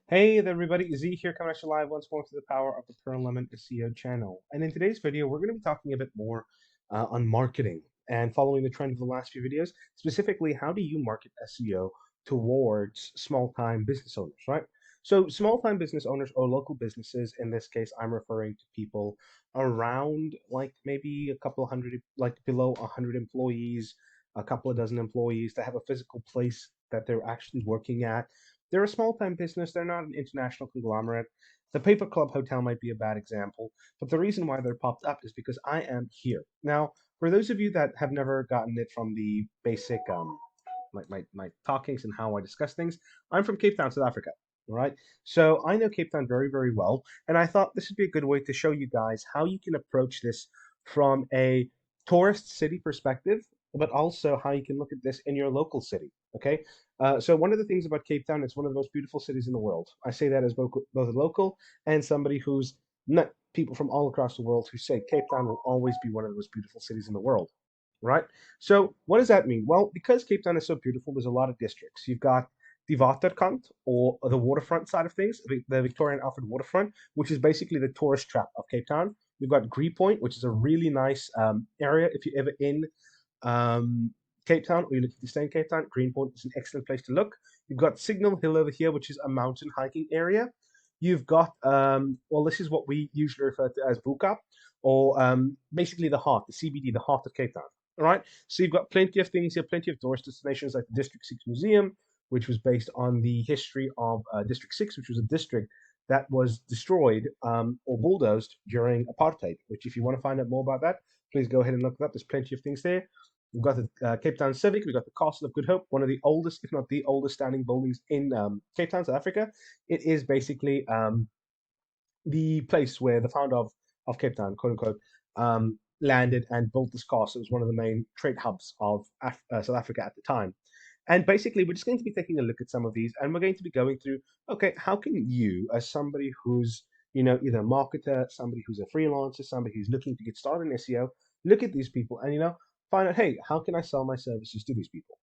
Hey there everybody, Z here coming at you live once more to the power of the Pearl Lemon SEO channel. And in today's video, we're going to be talking a bit more on marketing and following the trend of the last few videos, specifically how do you market SEO towards small-time business owners, right? So small-time business owners or local businesses, in this case, I'm referring to people around like maybe a couple hundred, like below 100 employees, a couple of dozen employees that have a physical place that they're actually working at. They're a small time business, they're not an international conglomerate. The Paper Club Hotel might be a bad example, but the reason why they're popped up is because I am here. Now, for those of you that have never gotten it from the basic, like my talkings and how I discuss things, I'm from Cape Town, South Africa. All right. So I know Cape Town very, very well. And I thought this would be a good way to show you guys how you can approach this from a tourist city perspective, but also how you can look at this in your local city. Okay. So one of the things about Cape Town, it's one of the most beautiful cities in the world. I say that as both a local and somebody who's not people from all across the world who say Cape Town will always be one of the most beautiful cities in the world, right? So what does that mean? Well, because Cape Town is so beautiful, there's a lot of districts. You've got the Waterkant, or the waterfront side of things, the Victoria and Alfred waterfront, which is basically the tourist trap of Cape Town. You've got Gree Point, which is a really nice area if you're ever in um, Cape Town or you're looking to stay in Cape Town. Greenpoint is an excellent place to look. You've got Signal Hill over here, which is a mountain hiking area. You've got, well, this is what we usually refer to as Buka, or basically the heart, the CBD, the heart of Cape Town. All right. So you've got plenty of things here, plenty of tourist destinations like the District 6 Museum, which was based on the history of District 6, which was a district that was destroyed or bulldozed during apartheid, which if you want to find out more about that, please go ahead and look it up. There's plenty of things there. We've got the Cape Town Civic. We've got the Castle of Good Hope, one of the oldest, if not the oldest, standing buildings in Cape Town, South Africa. It is basically the place where the founder of Cape Town, quote unquote, landed and built this castle. It was one of the main trade hubs of South Africa at the time. And basically, we're just going to be taking a look at some of these, and we're going to be going through, okay, how can you, as somebody who's, either a marketer, somebody who's a freelancer, somebody who's looking to get started in SEO, look at these people and, find out, hey, how can I sell my services to these people?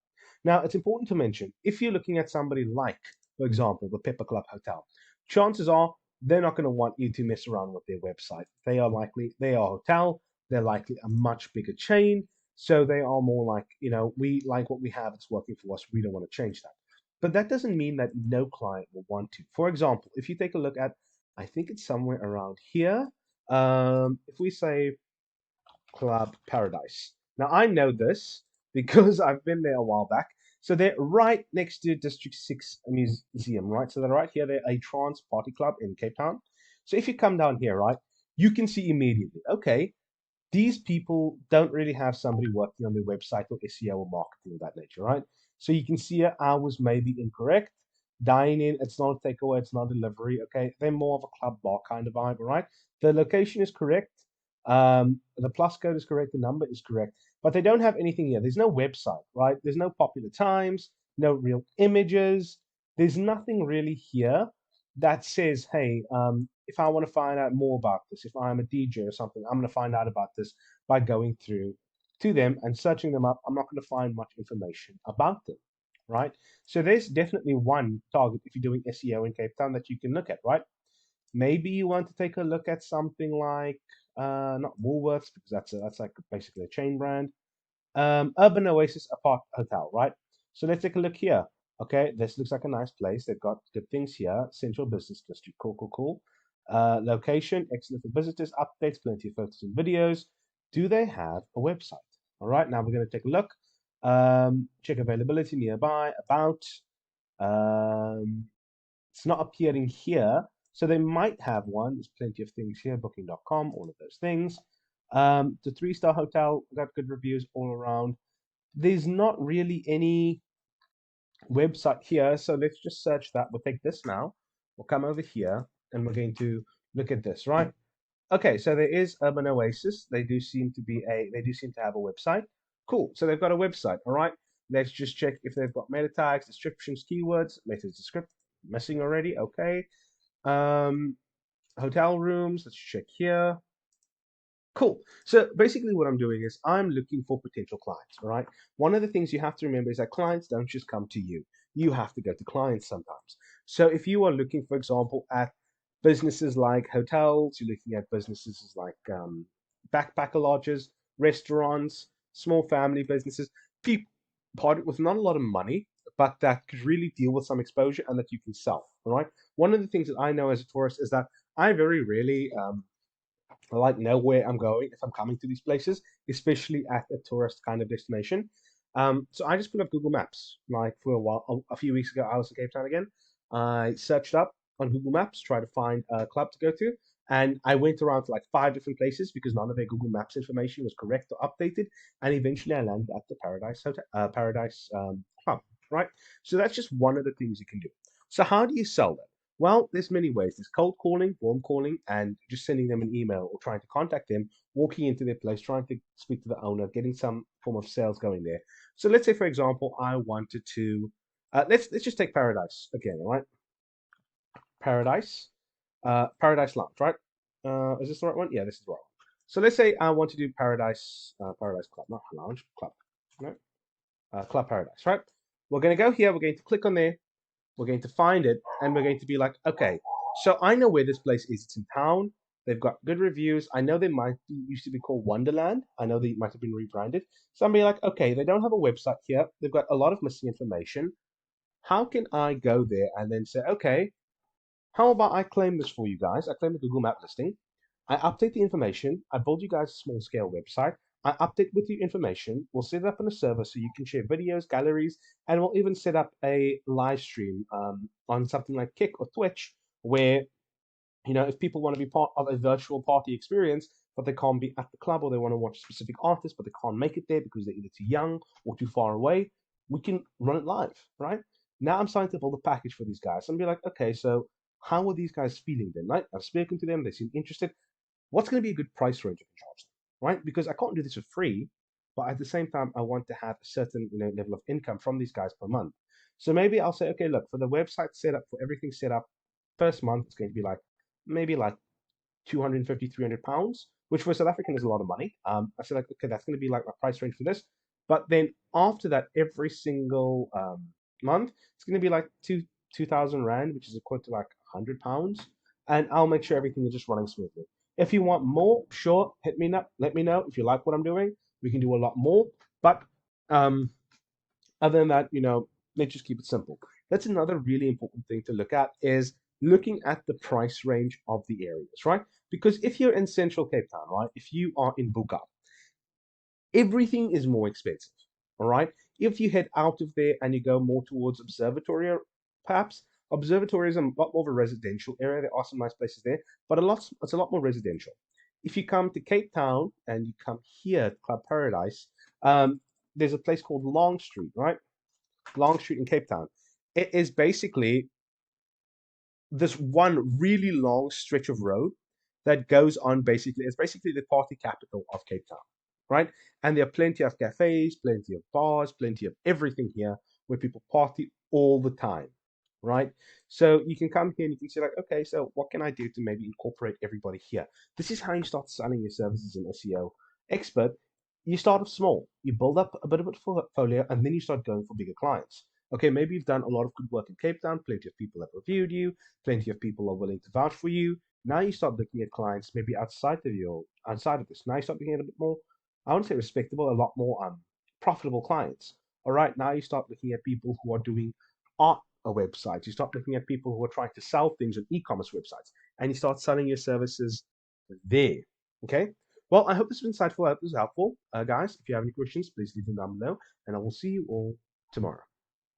Now, it's important to mention, if you're looking at somebody like, for example, the Pepper Club Hotel, chances are they're not going to want you to mess around with their website. They are a hotel, they're likely a much bigger chain, so they are more like, we like what we have, it's working for us, we don't want to change that. But that doesn't mean that no client will want to. For example, if you take a look at, I think it's somewhere around here, if we say Club Paradise. Now I know this because I've been there a while back. So they're right next to District 6 Museum, right? So they're right here. They're a trance party club in Cape Town. So if you come down here, right, you can see immediately, okay, these people don't really have somebody working on their website or SEO or marketing of that nature, right? So you can see here hours may be incorrect. Dine in, it's not a takeaway, it's not delivery, okay? They're more of a club bar kind of vibe, right? The location is correct. The plus code is correct, the number is correct, but they don't have anything here. There's no website, right? There's no popular times, no real images. There's nothing really here that says, hey, if I want to find out more about this, if I'm a DJ or something, I'm going to find out about this by going through to them and searching them up. I'm not going to find much information about them, right? So there's definitely one target if you're doing SEO in Cape Town that you can look at, right? Maybe you want to take a look at something like not Woolworths because that's like basically a chain brand. Urban Oasis Apart Hotel, right? So let's take a look here. Okay, this looks like a nice place. They've got good things here. Central Business District, cool, cool, cool. Location, excellent for visitors, updates, plenty of photos and videos. Do they have a website? All right, now we're going to take a look. Check availability nearby, about. It's not appearing here, so they might have one. There's plenty of things here, booking.com, all of those things. The 3-star hotel got good reviews all around. There's not really any website here, so let's just search that. We'll take this now. We'll come over here and we're going to look at this, right? Okay, so there is Urban Oasis. They do seem to have a website. Cool. So they've got a website, all right? Let's just check if they've got meta tags, descriptions, keywords, methods, descript missing already. Okay. Hotel rooms. Let's check here. Cool. So basically what I'm doing is I'm looking for potential clients, all right? One of the things you have to remember is that clients don't just come to you. You have to go to clients sometimes. So if you are looking, for example, at businesses like hotels, you're looking at businesses like backpacker lodges, restaurants, small family businesses, people with not a lot of money, but that could really deal with some exposure and that you can sell. All right. One of the things that I know as a tourist is that I very rarely like know where I'm going if I'm coming to these places, especially at a tourist kind of destination. So I just put up Google Maps. Like for a while, a few weeks ago, I was in Cape Town again. I searched up on Google Maps, tried to find a club to go to, and I went around to like 5 different places because none of their Google Maps information was correct or updated. And eventually, I landed at the Paradise Hotel, Paradise Club. Right. So that's just one of the things you can do. So how do you sell that? Well, there's many ways. There's cold calling, warm calling, and just sending them an email or trying to contact them, walking into their place, trying to speak to the owner, getting some form of sales going there. So let's say, for example, I wanted to let's just take Paradise again, all right? Paradise, Paradise Lounge, right? Is this the right one? Yeah, this is the right one. So let's say I want to do Paradise Club, not Lounge, Club, right? Club Paradise, right? We're going to go here. We're going to click on there. We're going to find it, and we're going to be like, okay, so I know where this place is. It's in town. They've got good reviews. I know they used to be called Wonderland. I know they might have been rebranded. So I'm be like, okay, they don't have a website here. They've got a lot of missing information. How can I go there and then say, okay, how about I claim this for you guys? I claim the Google Map listing. I update the information. I build you guys a small scale website. I update with your information. We'll set it up on a server so you can share videos, galleries, and we'll even set up a live stream on something like Kick or Twitch, where if people want to be part of a virtual party experience, but they can't be at the club or they want to watch a specific artist, but they can't make it there because they're either too young or too far away, we can run it live, right? Now I'm starting to build a package for these guys and be like, okay, so how are these guys feeling then, right? I've spoken to them, they seem interested. What's going to be a good price range I can charge them, right? Because I can't do this for free, but at the same time, I want to have a certain level of income from these guys per month. So maybe I'll say, okay, look, for the website setup, for everything set up, first month it's going to be like maybe like 250, 300 pounds, which for South African is a lot of money. I said, like, okay, that's going to be like my price range for this. But then after that, every single month, it's going to be like 2,000 Rand, which is equal to like 100 pounds. And I'll make sure everything is just running smoothly. If you want more, sure, hit me up. Let me know if you like what I'm doing. We can do a lot more. But um, other than that, let's just keep it simple. That's another really important thing to look at is looking at the price range of the areas, right? Because if you're in central Cape Town, right, if you are in Buka, everything is more expensive, all right? If you head out of there and you go more towards Observatory, perhaps, Observatory is a lot more of a residential area. There are some nice places there, but it's a lot more residential. If you come to Cape Town and you come here to Club Paradise, there's a place called Long Street, right? Long Street in Cape Town. It is basically this one really long stretch of road that goes on it's basically the party capital of Cape Town, right? And there are plenty of cafes, plenty of bars, plenty of everything here where people party all the time, right? So you can come here and you can say like, okay, so what can I do to maybe incorporate everybody here? This is how you start selling your services in SEO expert. You start off small, you build up a bit of a portfolio, and then you start going for bigger clients. Okay, maybe you've done a lot of good work in Cape Town, plenty of people have reviewed you, plenty of people are willing to vouch for you. Now you start looking at clients maybe outside of this. Now you start looking at a bit more, I wouldn't say respectable, a lot more profitable clients. All right, now you start looking at people who are doing art websites. You start looking at people who are trying to sell things on e-commerce websites, and you start selling your services there. Okay. Well, I hope this was insightful. I hope this was helpful. Guys, if you have any questions, please leave them down below, and I will see you all tomorrow.